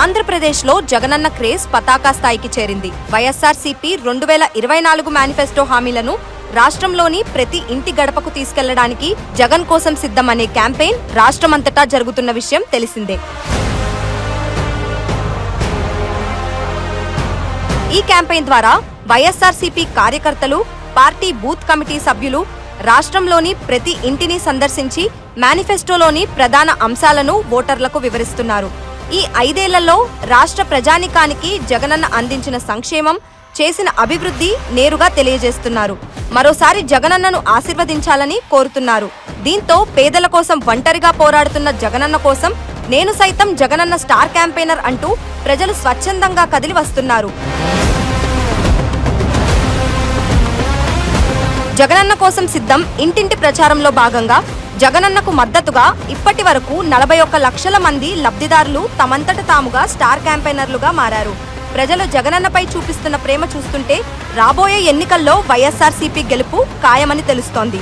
ఆంధ్రప్రదేశ్లో జగనన్న క్రేజ్ పతాకా స్థాయికి చేరింది. వైఎస్ఆర్సీపీ 2024 మేనిఫెస్టో హామీలను రాష్ట్రంలోని ప్రతి ఇంటి గడపకు తీసుకెళ్లడానికి జగన్ కోసం సిద్ధం అనే క్యాంపెయిన్ రాష్ట్రమంతటా జరుగుతున్న విషయం తెలిసిందే. ఈ క్యాంపెయిన్ ద్వారా వైఎస్ఆర్సీపీ కార్యకర్తలు, పార్టీ బూత్ కమిటీ సభ్యులు రాష్ట్రంలోని ప్రతి ఇంటిని సందర్శించి మేనిఫెస్టోలోని ప్రధాన అంశాలను ఓటర్లకు వివరిస్తున్నారు. ఈ 5 ఏళ్లలో రాష్ట్ర ప్రజానికానికి జగనన్న అందించిన సంక్షేమం, చేసిన అభివృద్ధి నేరుగా తెలియజేస్తున్నారు. మరోసారి జగనన్నను ఆశీర్వదించాలని కోరుతున్నారు. దీంతో పేదల కోసం ఒంటరిగా పోరాడుతున్న జగనన్న కోసం నేను సైతం జగనన్న స్టార్ క్యాంపెయినర్ అంటూ ప్రజలు స్వచ్ఛందంగా కదిలి వస్తున్నారు. జగనన్న కోసం సిద్ధం ఇంటింటి ప్రచారంలో భాగంగా జగనన్నకు మద్దతుగా ఇప్పటి వరకు 41 లక్షల మంది లబ్ధిదారులు తమంతట తాముగా స్టార్ క్యాంపెయినర్లుగా మారారు. ప్రజలు జగనన్నపై చూపిస్తున్న ప్రేమ చూస్తుంటే రాబోయే ఎన్నికల్లో వైఎస్ఆర్సీపీ గెలుపు ఖాయమని తెలుస్తోంది.